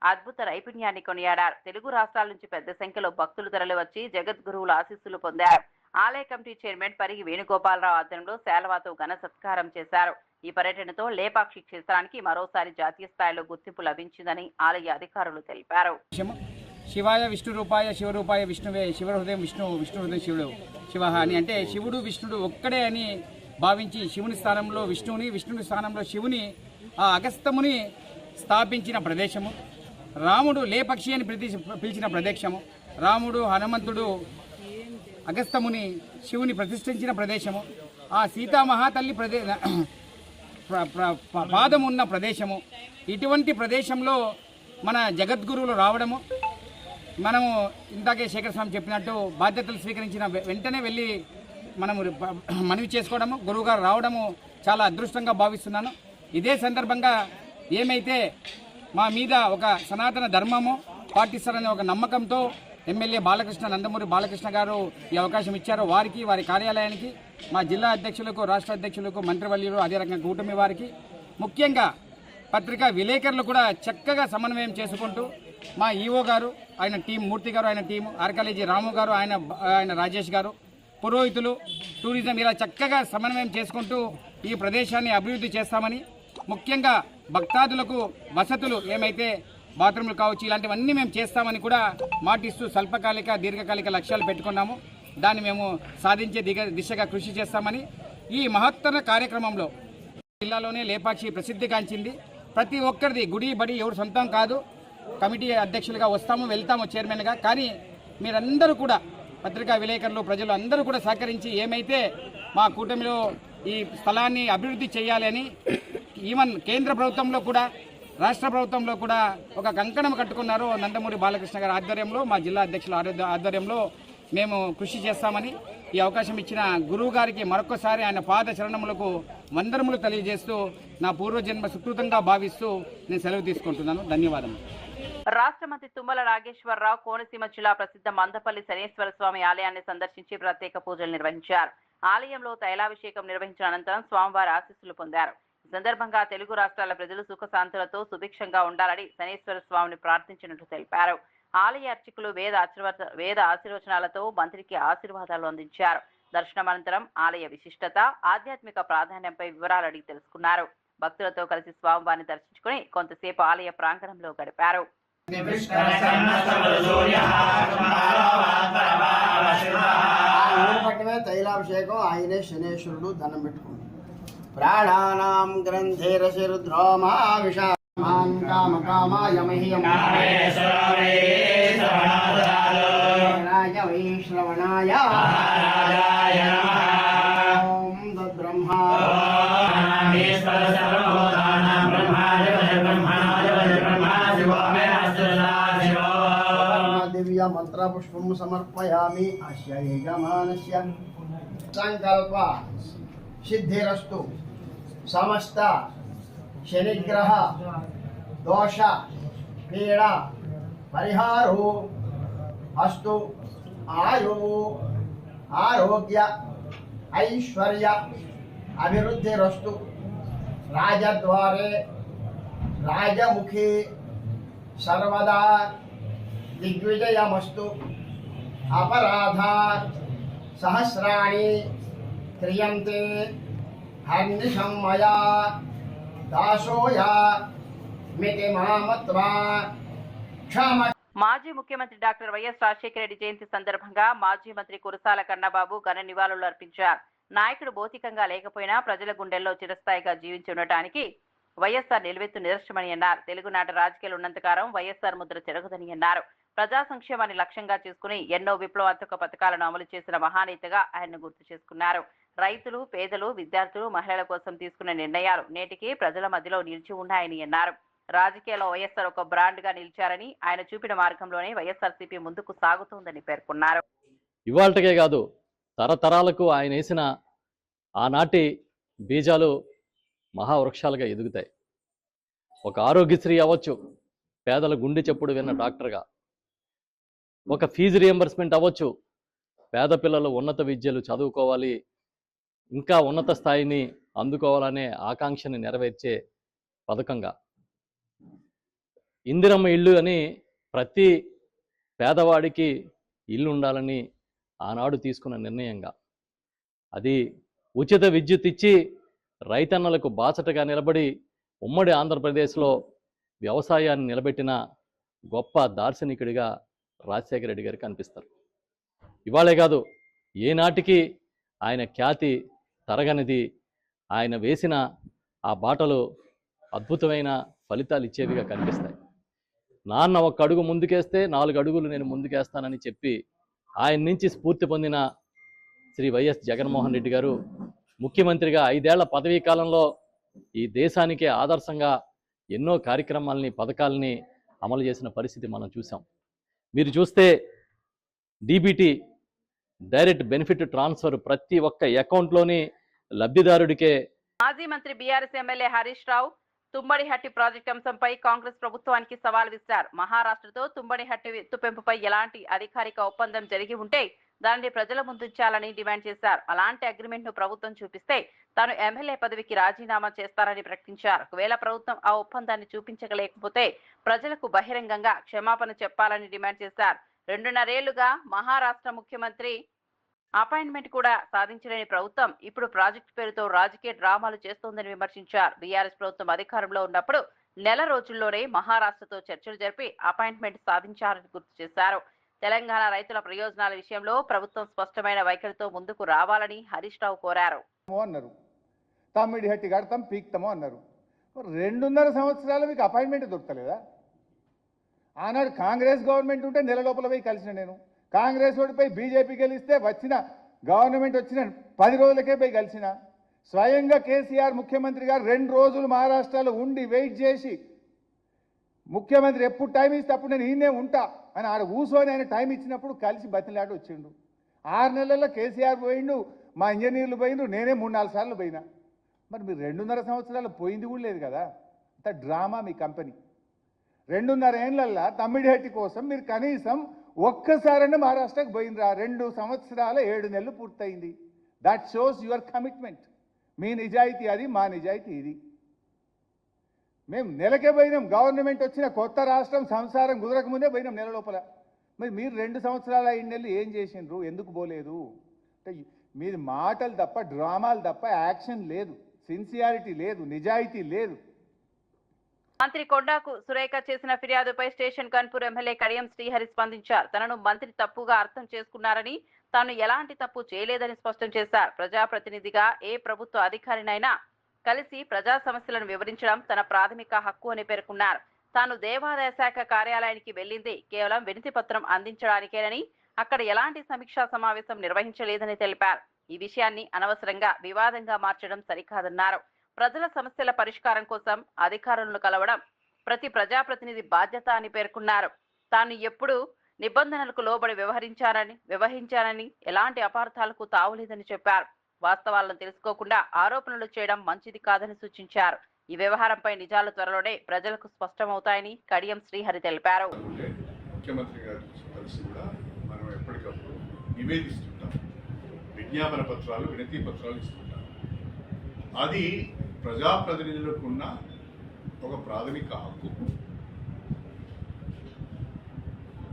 అద్భుత నైపుణ్యాన్ని కొనియాడారు. తెలుగు రాష్ట్రాల నుంచి పెద్ద సంఖ్యలో భక్తులు తరలివచ్చి జగద్గురువుల ఆశీస్సులు పొందారు. ఆలయ కమిటీ చైర్మన్ పరిగి వేణుగోపాలరావు ఆధ్వర్యంలో శాల్వాతో ఘన సత్కారం చేశారు. ఈ పర్యటనతో లేపాక్షి క్షేత్రానికి మరోసారి జాతీయ స్థాయిలో గుర్తింపు లభించిందని ఆలయ అధికారులు తెలిపారు. శివాయ విష్ణు రూపాయ శివరూపాయ విష్ణువే, శివహృదయం విష్ణు, విష్ణు హృదయం శివుడు, శివ అని అంటే శివుడు విష్ణుడు ఒక్కడే అని భావించి శివుని స్థానంలో విష్ణువుని, విష్ణుని స్థానంలో శివుని, ఆ అగస్త్యముని స్థాపించిన ప్రదేశము, రాముడు లేపక్షి అని పిలిచిన ప్రదేశము, రాముడు హనుమంతుడు అగస్త్యముని శివుని ప్రతిష్ఠించిన ప్రదేశము, ఆ సీతామహాతల్లి పాదం ఉన్న ప్రదేశము. ఇటువంటి ప్రదేశంలో మన జగద్గురువులు రావడము, మనము ఇందాకే శేఖర స్వామి చెప్పినట్టు బాధ్యతలు స్వీకరించిన వెంటనే వెళ్ళి మనము మనవి చేసుకోవడము, గురువుగారు రావడము చాలా అదృష్టంగా భావిస్తున్నాను. ఇదే సందర్భంగా ఏమైతే మా మీద ఒక సనాతన ధర్మము పాటిస్తారనే ఒక నమ్మకంతో ఎమ్మెల్యే బాలకృష్ణ, నందమూరి బాలకృష్ణ గారు ఈ అవకాశం ఇచ్చారో వారికి, వారి కార్యాలయానికి, మా జిల్లా అధ్యక్షులకు, రాష్ట్ర అధ్యక్షులకు, మంత్రివర్యులు, అదే రకంగా కూటమి వారికి, ముఖ్యంగా పత్రికా విలేకరులు కూడా చక్కగా సమన్వయం చేసుకుంటూ మా ఈఓ గారు, ఆయన టీం, మూర్తి గారు ఆయన టీము, ఆర్కాలజీ రాము గారు, ఆయన రాజేష్ గారు, పురోహితులు, టూరిజం ఇలా చక్కగా సమన్వయం చేసుకుంటూ ఈ ప్రదేశాన్ని అభివృద్ధి చేస్తామని, ముఖ్యంగా భక్తాదులకు వసతులు ఏమైతే బాత్రూమ్లు కావచ్చు ఇలాంటివన్నీ మేము చేస్తామని కూడా మాటిస్తూ స్వల్పకాలిక, దీర్ఘకాలిక లక్ష్యాలు పెట్టుకున్నాము. దాన్ని మేము సాధించే దిశగా కృషి చేస్తామని ఈ మహత్తర కార్యక్రమంలో జిల్లాలోనే లేపాక్షి ప్రసిద్ధిగాంచింది. ప్రతి ఒక్కరిది గుడి బడి ఎవరు సొంతం కాదు. కమిటీ అధ్యక్షులుగా వస్తాము, వెళ్తాము చైర్మన్గా. కానీ మీరందరూ కూడా పత్రికా విలేకరులు, ప్రజలు అందరూ కూడా సహకరించి ఏమైతే మా కూటమిలో ఈ స్థలాన్ని అభివృద్ధి చేయాలని ఈవెన్ కేంద్ర ప్రభుత్వంలో కూడా, రాష్ట్ర ప్రభుత్వంలో కూడా ఒక కంకణం కట్టుకున్నారు. నందమూరి బాలకృష్ణ గారి ఆధ్వర్యంలో, మా జిల్లా అధ్యక్షుల ఆధ్వర్యంలో మేము కృషి చేస్తామని ఈ అవకాశం ఇచ్చిన గురువు గారికి మరొకసారి ఆయన పాద చరణములకు వందనములు తెలియజేస్తూ నా పూర్వజన్మ సుకృతంగా భావిస్తూ నేను సెలవు తీసుకుంటున్నాను. ధన్యవాదములు. రాష్ట్ర మంత్రి తుమ్మల నాగేశ్వరరావు కోనసీమ జిల్లా ప్రసిద్ధ మందపల్లి శనేశ్వర స్వామి ఆలయాన్ని సందర్శించి ప్రత్యేక పూజలు నిర్వహించారు. ఆలయంలో తైలాభిషేకం నిర్వహించిన అనంతరం స్వామివారి ఆశీస్సులు పొందారు. ఈ సందర్భంగా తెలుగు రాష్ట్రాల ప్రజలు సుఖశాంతులతో సుభిక్షంగా ఉండాలని శనేశ్వర స్వామిని ప్రార్థించినట్లు తెలిపారు. ఆలయ అర్చకులు వేద ఆశీర్వచనాలతో మంత్రికి ఆశీర్వాదాలు అందించారు. దర్శనం అనంతరం ఆలయ విశిష్టత, ఆధ్యాత్మిక ప్రాధాన్యంపై వివరాలు అడిగి తెలుసుకున్నారు. భక్తులతో కలిసి స్వామివారిని దర్శించుకుని కొంతసేపు ఆలయ ప్రాంగణంలో గడిపారు. తైలాభిషేకం ఆయనే శనేశ్వరుడు దండం పెట్టుకుంది. ప్రాణానాం గ్రంథేరశిరుద్రోమా విషామాన్ కామ కామాయ మహ్యం महाराज वैश्रवणाय ओम तद्ब्रह्मा दिव्य मंत्र पुष्पं समर्पयामि अस्य यजमानस्य संकल्प सिद्धिरस्तु समस्त शनिग्रह दोष पीड़ा परिहारो अस्तु आयु आरोग्य ऐश्वर्य अभिवृद्धिरस्तु राजद्वारे राजमुखे सर्वदा दिग्विजयमस्तु अपराधा सहस्राणि क्रियन्ते हर्निशं मया दासोया मिति मामत्वा क्षम మాజీ ముఖ్యమంత్రి డాక్టర్ వైఎస్ రాజశేఖర రెడ్డి జయంతి సందర్భంగా మాజీ మంత్రి కురసాల కన్నబాబు ఘన నివాళులు అర్పించారు. నాయకుడు భౌతికంగా లేకపోయినా ప్రజల గుండెల్లో చిరస్థాయిగా జీవించి ఉండటానికి వైఎస్ఆర్ నిలువెత్తు నిదర్శనమని అన్నారు. తెలుగునాట రాజకీయాలు ఉన్నంతకాలం వైఎస్ఆర్ ముద్ర చెరగదని అన్నారు. ప్రజా సంక్షేమాన్ని లక్ష్యంగా చేసుకుని ఎన్నో విప్లవాత్మక పథకాలను అమలు చేసిన మహానేతగా ఆయన్ను గుర్తు చేసుకున్నారు. రైతులు, పేదలు, విద్యార్థులు, మహిళల కోసం తీసుకున్న నిర్ణయాలు నేటికి ప్రజల మధ్యలో నిలిచి ఉన్నాయని అన్నారు. రాజకీయాల్లో వైఎస్ఆర్ ఒక బ్రాండ్ గా నిలిచారని, ఆయన చూపిన మార్గంలోనే వైఎస్ఆర్సీపీ ముందుకు సాగుతోందని పేర్కొన్నారు. ఇవాళకే కాదు, తరతరాలకు ఆయన వేసిన ఆనాటి బీజాలు మహావృక్షాలుగా ఎదుగుతాయి. ఒక ఆరోగ్యశ్రీ అవ్వచ్చు, పేదల గుండె చెప్పుడు విన్న డాక్టర్గా. ఒక ఫీజు రియంబర్స్మెంట్ అవ్వచ్చు, పేద పిల్లలు ఉన్నత విద్యలు చదువుకోవాలి, ఇంకా ఉన్నత స్థాయిని అందుకోవాలనే ఆకాంక్షని నెరవేర్చే పథకంగా. ఇందిరమ్మ ఇల్లు అని ప్రతి పేదవాడికి ఇల్లు ఉండాలని ఆనాడు తీసుకున్న నిర్ణయంగా. అది ఉచిత విద్యుత్ ఇచ్చి రైతన్నలకు బాసటగా నిలబడి ఉమ్మడి ఆంధ్రప్రదేశ్లో వ్యవసాయాన్ని నిలబెట్టిన గొప్ప దార్శనికుడిగా రాజశేఖర రెడ్డి గారు కనిపిస్తారు. ఇవాళే కాదు, ఏనాటికి ఆయన ఖ్యాతి తరగనిది. ఆయన వేసిన ఆ బాటలు అద్భుతమైన ఫలితాలు ఇచ్చేవిగా కనిపిస్తాయి. నాన్న ఒక అడుగు ముందుకేస్తే 4 అడుగులు నేను ముందుకేస్తానని చెప్పి ఆయన నుంచి స్ఫూర్తి పొందిన శ్రీ వైఎస్ జగన్మోహన్ రెడ్డి గారు ముఖ్యమంత్రిగా 5 ఏళ్ల పదవీ కాలంలో ఈ దేశానికే ఆదర్శంగా ఎన్నో కార్యక్రమాలని, పథకాలని అమలు చేసిన పరిస్థితి మనం చూసాం. మీరు చూస్తే డీబీటీ, డైరెక్ట్ బెనిఫిట్ ట్రాన్స్ఫర్, ప్రతి ఒక్క అకౌంట్లోని లబ్ధిదారుడికే. మాజీ మంత్రి BRS MLA Harish Rao Tummidihatti project అంశంపై కాంగ్రెస్ ప్రభుత్వానికి సవాల్ విసిరారు. మహారాష్ట్రతో తుమ్మడిహట్టి ఎత్తు పెంపుపై ఎలాంటి అధికారిక ఒప్పందం జరిగి ఉంటే దానిని ప్రజల ముందుంచాలని డిమాండ్ చేశారు. అలాంటి అగ్రిమెంట్ ను ప్రభుత్వం చూపిస్తే తాను ఎమ్మెల్యే పదవికి రాజీనామా చేస్తారని ప్రకటించారు. ఒకవేళ ప్రభుత్వం ఆ ఒప్పందాన్ని చూపించలేకపోతే ప్రజలకు బహిరంగంగా క్షమాపణ చెప్పాలని డిమాండ్ చేశారు. 2.5 ఏళ్లుగా మహారాష్ట్ర ముఖ్యమంత్రి అపాయింట్మెంట్ కూడా సాధించలేని ప్రభుత్వం ఇప్పుడు ప్రాజెక్టు పేరుతో రాజకీయ డ్రామాలు చేస్తోందని విమర్శించారు. బీఆర్ఎస్ ప్రభుత్వం అధికారంలో ఉన్నప్పుడు నెల రోజుల్లోనే మహారాష్ట్రతో చర్చలు జరిపి అపాయింట్మెంట్ సాధించారని గుర్తు చేశారు. తెలంగాణ రైతుల ప్రయోజనాల విషయంలో ప్రభుత్వం స్పష్టమైన వైఖరితో ముందుకు రావాలని హరీష్ రావు కోరారు. తమ్మిడిహట్టి కడతాం, పీక్తామో అన్నారు. 2.5 సంవత్సరాలు మీకు అపాయింట్మెంట్ దొరకలేదా? ఆనాడు కాంగ్రెస్ గవర్నమెంట్ ఉంటే నెల లోపల పోయి కలిసిన నేను. కాంగ్రెస్ ఓడిపై బీజేపీ గెలిస్తే వచ్చిన గవర్నమెంట్ వచ్చిన 10 రోజులకే పోయి కలిసిన. స్వయంగా కేసీఆర్ ముఖ్యమంత్రి గారు 2 రోజులు మహారాష్ట్రలో ఉండి వెయిట్ చేసి, ముఖ్యమంత్రి ఎప్పుడు టైం ఇస్తే అప్పుడు నేను ఈయనే ఉంటా అని ఆడ కూర్చొని ఆయన టైం ఇచ్చినప్పుడు కలిసి బతిలాడి వచ్చిండు. 6 నెలల్లో కేసీఆర్ పోయిండు, మా ఇంజనీర్లు పోయిండు, నేనే 3-4 సార్లు పోయినా. మరి మీరు 2.5 సంవత్సరాలు పోయింది కూడా లేదు కదా. అంత డ్రామా మీ కంపెనీ. 2.5 ఏళ్ళల్లో తమ్మిడిహట్టి కోసం మీరు కనీసం ఒక్కసారైనా మహారాష్ట్రకు పోయినరా? 2 సంవత్సరాల 7 నెలలు పూర్తయింది. That shows your commitment. మీ నిజాయితీ అది, మా నిజాయితీ ఇది. మేము నెలకే పోయినాం. గవర్నమెంట్ వచ్చిన కొత్త రాష్ట్రం సంసారం కుదరకముందే పోయినాం నెల లోపల. మరి మీరు 2 సంవత్సరాల 5 నెలలు ఏం చేసిండ్రు? ఎందుకు పోలేదు? అంటే మీది మాటలు తప్ప, డ్రామాలు తప్ప యాక్షన్ లేదు, సిన్సియారిటీ లేదు, నిజాయితీ లేదు. మంత్రి కొండాకు సురేఖ చేసిన ఫిర్యాదుపై స్టేషన్ కన్పూర్ ఎమ్మెల్యే కడియం శ్రీహరి స్పందించారు. తనను మంత్రి తప్పుగా అర్థం చేసుకున్నారని, తాను ఎలాంటి తప్పు చేయలేదని స్పష్టం చేశారు. ప్రజాప్రతినిధిగా ఏ ప్రభుత్వ అధికారినైనా కలిసి ప్రజా సమస్యలను వివరించడం తన ప్రాథమిక హక్కు అని పేర్కొన్నారు. తాను దేవాదాయ శాఖ కార్యాలయానికి వెళ్లింది కేవలం వినతి పత్రం అందించడానికేనని, అక్కడ ఎలాంటి సమీక్షా సమావేశం నిర్వహించలేదని తెలిపారు. ఈ విషయాన్ని అనవసరంగా వివాదంగా మార్చడం సరికాదన్నారు. ప్రజల సమస్యల పరిష్కారం కోసం అధికారులను కలవడం ప్రతి ప్రజాప్రతినిధి బాధ్యత అని పేర్కొన్నారు. తాను ఎప్పుడూ నిబంధనలకు లోబడి వ్యవహరించానని ఎలాంటి అపార్థాలకు తావులేదని చెప్పారు. వాస్తవాలను తెలుసుకోకుండా ఆరోపణలు చేయడం మంచిది కాదని సూచించారు. ఈ వ్యవహారంపై నిజాలు త్వరలోనే ప్రజలకు స్పష్టమవుతాయని కడియం శ్రీహరి తెలిపారు. ముఖ్యమంత్రి గారు కలిసి కూడా మనం ఎప్పటికప్పుడు నివేదిస్తుంటాం, విజ్ఞాపన పత్రాలు, వినతి పత్రాలు ఇస్తుంటాం. అది ప్రజాప్రతినిధులకు ఉన్న ఒక ప్రాథమిక హక్కు.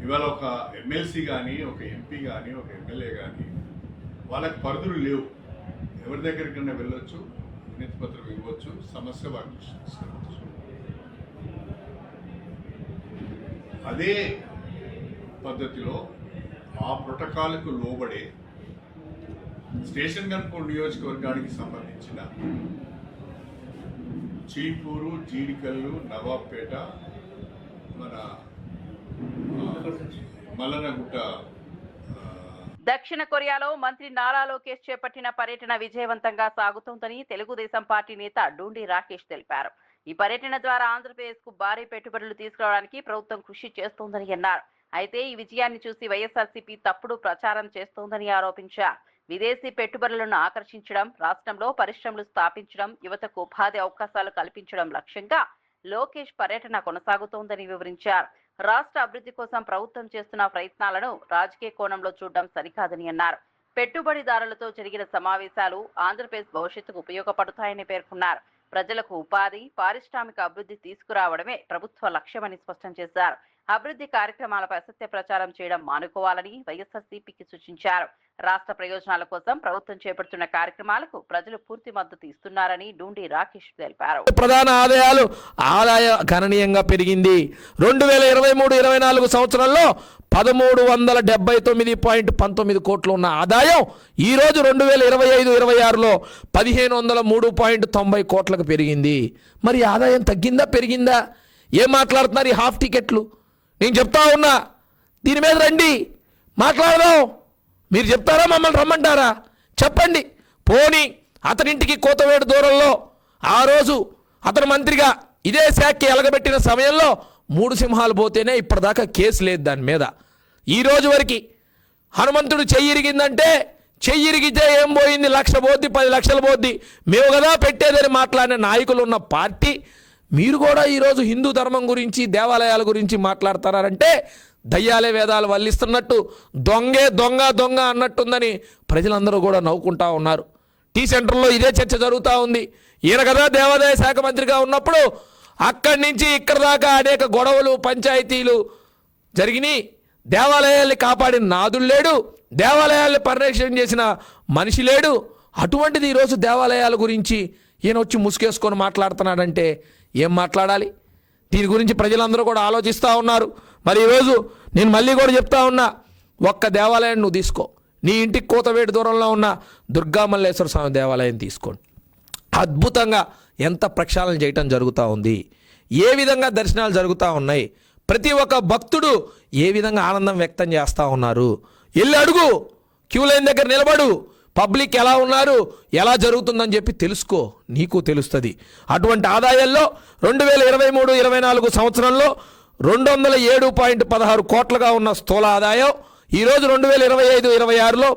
ఇవాళ ఒక ఎమ్మెల్సీ కానీ, ఒక ఎంపీ కానీ, ఒక ఎమ్మెల్యే కానీ వాళ్ళకి పరిధులు లేవు. ఎవరి దగ్గరికైనా వెళ్ళొచ్చు, వినతి పత్రం ఇవ్వచ్చు, సమస్య వారికి తీసుకురావచ్చు. అదే పద్ధతిలో ఆ ప్రోటోకాల్కు లోబడే స్టేషన్ గన్పూర్ నియోజకవర్గానికి సంబంధించిన చీపూరు, జీడికల్లు, నవాబ్పేట, మన మల్లనగుట్ట. దక్షిణ కొరియాలో మంత్రి నారా లోకేష్ చేపట్టిన పర్యటన విజయవంతంగా సాగుతోందని తెలుగుదేశం పార్టీ నేత డూండి రాకేష్ తెలిపారు. ఈ పర్యటన ద్వారా ఆంధ్రప్రదేశ్ కు భారీ పెట్టుబడులు తీసుకురావడానికి ప్రభుత్వం కృషి చేస్తోందని అన్నారు. అయితే ఈ విజయాన్ని చూసి వైఎస్ఆర్సీపీ తప్పుడు ప్రచారం చేస్తోందని ఆరోపించారు. విదేశీ పెట్టుబడులను ఆకర్షించడం, రాష్ట్రంలో పరిశ్రమలు స్థాపించడం, యువతకు ఉపాధి అవకాశాలు కల్పించడం లక్ష్యంగా లోకేష్ పర్యటన కొనసాగుతోందని వివరించారు. రాష్ట్ర అభివృద్ధి కోసం ప్రభుత్వం చేస్తున్న ప్రయత్నాలను రాజకీయ కోణంలో చూడడం సరికాదని అన్నారు. పెట్టుబడిదారులతో జరిగిన సమావేశాలు ఆంధ్రప్రదేశ్ భవిష్యత్తుకు ఉపయోగపడతాయని పేర్కొన్నారు. ప్రజలకు ఉపాధి, పారిశ్రామిక అభివృద్ధి తీసుకురావడమే ప్రభుత్వ లక్ష్యమని స్పష్టం చేశారు. అభివృద్ధి కార్యక్రమాలపై అసత్య ప్రచారం చేయడం మానుకోవాలని వైఎస్ఆర్సీపీకి సూచించారు. రాష్ట్ర ప్రయోజనాల కోసం ప్రభుత్వం చేపడుతున్న కార్యక్రమాలకు ప్రజలు పూర్తి మద్దతు ఇస్తున్నారని డూండి రాకేష్ తెలిపారు. ప్రధాన ఆదాయ గణనీయంగా పెరిగింది. 2023-24 సంవత్సరంలో 1379.19 కోట్లు ఉన్న ఆదాయం ఈరోజు 2025-26లో 1503.90 కోట్లకు పెరిగింది. మరి ఆదాయం తగ్గిందా పెరిగిందా? ఏం మాట్లాడుతున్నారు ఈ హాఫ్ టికెట్లు? నేను చెప్తా ఉన్నా, దీని మీద రండి మాట్లాడదాం. మీరు చెప్తారా, మమ్మల్ని రమ్మంటారా? చెప్పండి. పోనీ అతనింటికి కోతవేడు దూరంలో ఆ రోజు అతను మంత్రిగా ఇదే శాఖకి ఎలగబెట్టిన సమయంలో 3 సింహాలు పోతేనే ఇప్పటిదాకా కేసు లేదు దాని మీద. ఈ రోజు వరకు హనుమంతుడు చెయ్యిరిగిందంటే చెయ్యిరిగితే ఏం పోయింది? 1,00,000 పోద్ది, 10 లక్షలు పోద్ది, మేము కదా పెట్టేదని మాట్లాడిన నాయకులు ఉన్న పార్టీ మీరు కూడా ఈరోజు హిందూ ధర్మం గురించి, దేవాలయాల గురించి మాట్లాడతారంటే దయ్యాలే వేదాలు వల్లిస్తున్నట్టు, దొంగే దొంగ దొంగ అన్నట్టుందని ప్రజలందరూ కూడా నవ్వుకుంటా ఉన్నారు. టీ సెంటర్లో ఇదే చర్చ జరుగుతూ ఉంది. ఈయన కదా దేవాదాయ శాఖ మంత్రిగా ఉన్నప్పుడు అక్కడి నుంచి ఇక్కడ దాకా అనేక గొడవలు, పంచాయతీలు జరిగినాయి. దేవాలయాల్ని కాపాడిన నాదుడు లేడు, దేవాలయాల్ని పరిరక్షణ చేసిన మనిషి లేడు. అటువంటిది ఈరోజు దేవాలయాల గురించి ఈయన వచ్చి ముసుగేసుకొని మాట్లాడుతున్నాడంటే ఏం మాట్లాడాలి? దీని గురించి ప్రజలందరూ కూడా ఆలోచిస్తూ ఉన్నారు. మరి ఈరోజు నేను మళ్ళీ కూడా చెప్తా ఉన్నా, ఒక్క దేవాలయం నువ్వు తీసుకో, నీ ఇంటికి కోతవేటు దూరంలో ఉన్న దుర్గామల్లేశ్వర స్వామి దేవాలయం తీసుకోండి. అద్భుతంగా ఎంత ప్రక్షాళన చేయటం జరుగుతూ ఉంది, ఏ విధంగా దర్శనాలు జరుగుతూ ఉన్నాయి, ప్రతి ఒక్క భక్తుడు ఏ విధంగా ఆనందం వ్యక్తం చేస్తూ ఉన్నారు. వెళ్ళి అడుగు, క్యూ లైన్ దగ్గర నిలబడు, పబ్లిక్ ఎలా ఉన్నారు, ఎలా జరుగుతుందని చెప్పి తెలుసుకో, నీకు తెలుస్తుంది. అటువంటి ఆదాయాల్లో 2023-24 సంవత్సరంలో 207.16 కోట్లుగా ఉన్న స్థూల ఆదాయం ఈరోజు 2025-26లో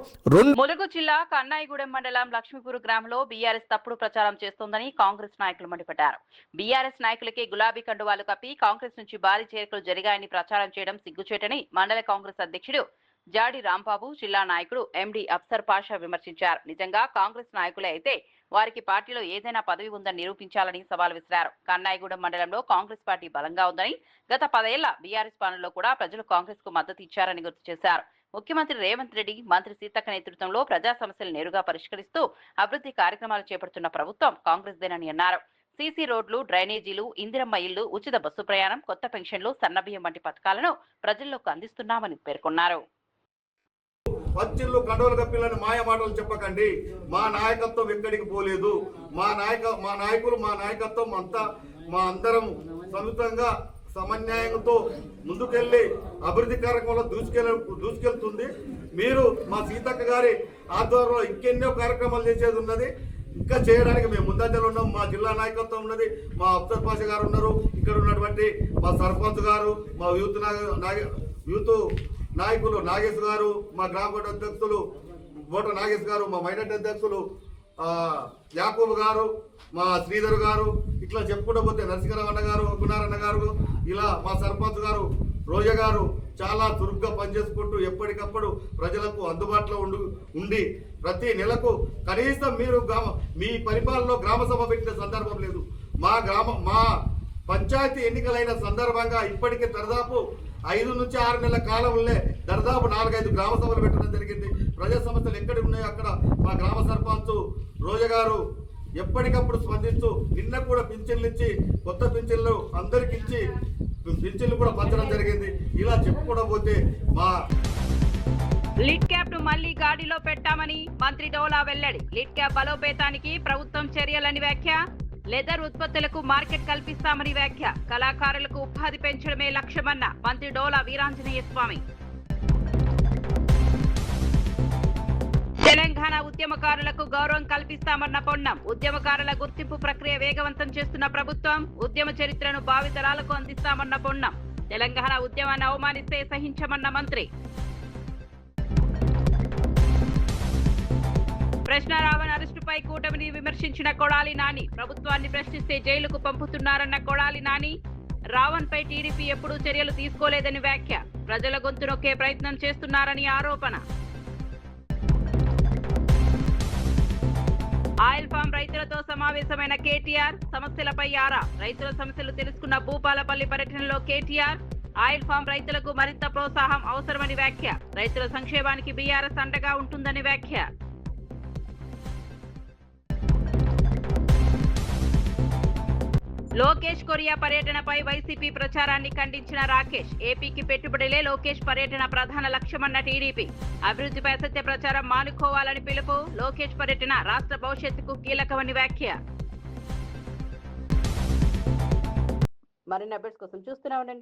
ములుగు జిల్లా కన్నాయిగూడెం మండలం లక్ష్మీపూర్ గ్రామంలో బీఆర్ఎస్ తప్పుడు ప్రచారం చేస్తోందని కాంగ్రెస్ నాయకులు మండిపడ్డారు. బీఆర్ఎస్ నాయకులకే గులాబీ కండువాలు కప్పి కాంగ్రెస్ నుంచి భారీ చేరికలు జరిగాయని ప్రచారం చేయడం సిగ్గుచేటని మండల కాంగ్రెస్ అధ్యక్షుడు జాడి రాంబాబు, జిల్లా నాయకుడు ఎండి అఫ్సర్ పాషా విమర్శించారు. నిజంగా కాంగ్రెస్ నాయకులే అయితే వారికి పార్టీలో ఏదైనా పదవి ఉందని నిరూపించాలని సవాల్ విసిరారు. కన్నాయిగూడెం మండలంలో కాంగ్రెస్ పార్టీ బలంగా ఉందని, గత 10 ఏళ్ల బీఆర్ఎస్ పాలనలో కూడా ప్రజలు కాంగ్రెస్ కు మద్దతు ఇచ్చారని గుర్తు చేశారు. ముఖ్యమంత్రి రేవంత్ రెడ్డి, మంత్రి సీతక్క నేతృత్వంలో ప్రజా సమస్యలు నేరుగా పరిష్కరిస్తూ అభివృద్ధి కార్యక్రమాలు చేపడుతున్న ప్రభుత్వం కాంగ్రెస్దేనని అన్నారు. సీసీ రోడ్లు, డ్రైనేజీలు, ఇందిరమ్మ ఇళ్లు, ఉచిత బస్సు ప్రయాణం, కొత్త పెన్షన్లు, సన్నబియ్యం వంటి పథకాలను ప్రజల్లోకి అందిస్తున్నామని పేర్కొన్నారు. పచ్చిళ్ళు కండవలు కప్పిల్లని మాయ మాటలు చెప్పకండి. మా నాయకత్వం ఎక్కడికి పోలేదు. మా నాయకులు, మా నాయకత్వం అంతా మా అందరం సంయుక్తంగా సమన్వయంతో ముందుకెళ్లి అభివృద్ధి కార్యక్రమంలో దూసుకెళ్తుంది. మీరు మా సీతక్క గారి ఆధ్వర్యంలో ఇంకెన్నో కార్యక్రమాలు చేసేది ఉన్నది. ఇంకా చేయడానికి మేము ముందంజలో ఉన్నాం. మా జిల్లా నాయకత్వం ఉన్నది, మా అఫ్సర్ పాషా గారు ఉన్నారు, ఇక్కడ ఉన్నటువంటి మా సర్పంచ్ గారు, మా యూత్ నాయకులు నాగేష్ గారు, మా గ్రామ బోర్డు అధ్యక్షులు బోట నాగేష్ గారు, మా మైనార్టీ అధ్యక్షులు యాకూబ్ గారు, మా శ్రీధర్ గారు, ఇట్లా చెప్పుకుంటూ పోతే నరసింహరావు అన్న గారు, గుణారన్న గారు, ఇలా మా సర్పంచ్ గారు రోజా గారు చాలా చురుగ్గా పనిచేసుకుంటూ ఎప్పటికప్పుడు ప్రజలకు అందుబాటులో ఉండి ప్రతి నెలకు కనీసం మీరు మీ పరిపాలనలో గ్రామ సభ పెట్టిన సందర్భం లేదు. మా పంచాయతీ ఎన్నికలైన సందర్భంగా ఇప్పటికే దాదాపు 5 నుంచి 6 నెలల కాలంలో దాదాపు 4-5 గ్రామ సభలు పెట్టడం జరిగింది. ప్రజా సమస్యలు ఎక్కడ ఉన్నాయో అక్కడ మా గ్రామ సర్పంచ్ రోజా గారు ఎప్పటికప్పుడు స్పందిస్తూ నిన్న కూడా పింఛన్లు ఇచ్చి కొత్త పింఛన్లు అందరికి ఇచ్చి పింఛన్లు కూడా పంచడం జరిగింది. ఇలా చెప్పుకోవడం పోతే మా లిడ్ క్యాప్ ను మళ్లీ గాడిలో పెట్టామని మంత్రి డోలా వెల్లడి. లిడ్ క్యాప్ బలోపేతానికి ప్రభుత్వం చర్యలని వ్యాఖ్య. లెదర్ ఉత్పత్తులకు మార్కెట్ కల్పిస్తామని వ్యాఖ్య. కళాకారులకు ఉపాధి పెంచడమే లక్ష్యమన్న మంత్రి డోలా వీరాంజనేయ స్వామి. తెలంగాణ ఉద్యమకారులకు గౌరవం కల్పిస్తామన్న పొన్నం. ఉద్యమకారుల గుర్తింపు ప్రక్రియ వేగవంతం చేస్తున్న ప్రభుత్వం. ఉద్యమ చరిత్రను భావితరాలకు అందిస్తామన్న పొన్నం. తెలంగాణ ఉద్యమాన్ని అవమానిస్తే సహించమన్న మంత్రి. ప్రశ్నారావణ్ అరెస్టుపై కూటమిని విమర్శించిన కొడాలి నాని. ప్రభుత్వాన్ని ప్రశ్నిస్తే జైలుకు పంపుతున్నారన్న కొడాలి నాని. రావణ్ పై టీడీపీ ఎప్పుడూ చర్యలు తీసుకోలేదని వ్యాఖ్య. ప్రజల గొంతు నొక్కే ప్రయత్నం చేస్తున్నారని ఆరోపణ. ఆయిల్ ఫామ్ రైతులతో సమావేశమైన కేటీఆర్. సమస్యలపై ఆరా. రైతుల సమస్యలు తెలుసుకున్న భూపాలపల్లి పర్యటనలో కేటీఆర్. ఆయిల్ ఫామ్ రైతులకు మరింత ప్రోత్సాహం అవసరమని వ్యాఖ్య. రైతుల సంక్షేమానికి బీఆర్ఎస్ అండగా ఉంటుందని వ్యాఖ్య. లోకేష్ కొరియా పర్యటనపై వైసీపీ ప్రచారాన్ని ఖండించిన రాకేష్. ఏపీకి పెట్టుబడులే లోకేష్ పర్యటన ప్రధాన లక్ష్యమన్న టీడీపీ. అభివృద్ధిపై అసత్య ప్రచారం మానుకోవాలని పిలుపు. లోకేష్ పర్యటన రాష్ట్ర భవిష్యత్తుకు కీలకమని వ్యాఖ్య. మరిన్ని అప్డేట్స్ కోసం చూస్తూనే ఉండండి.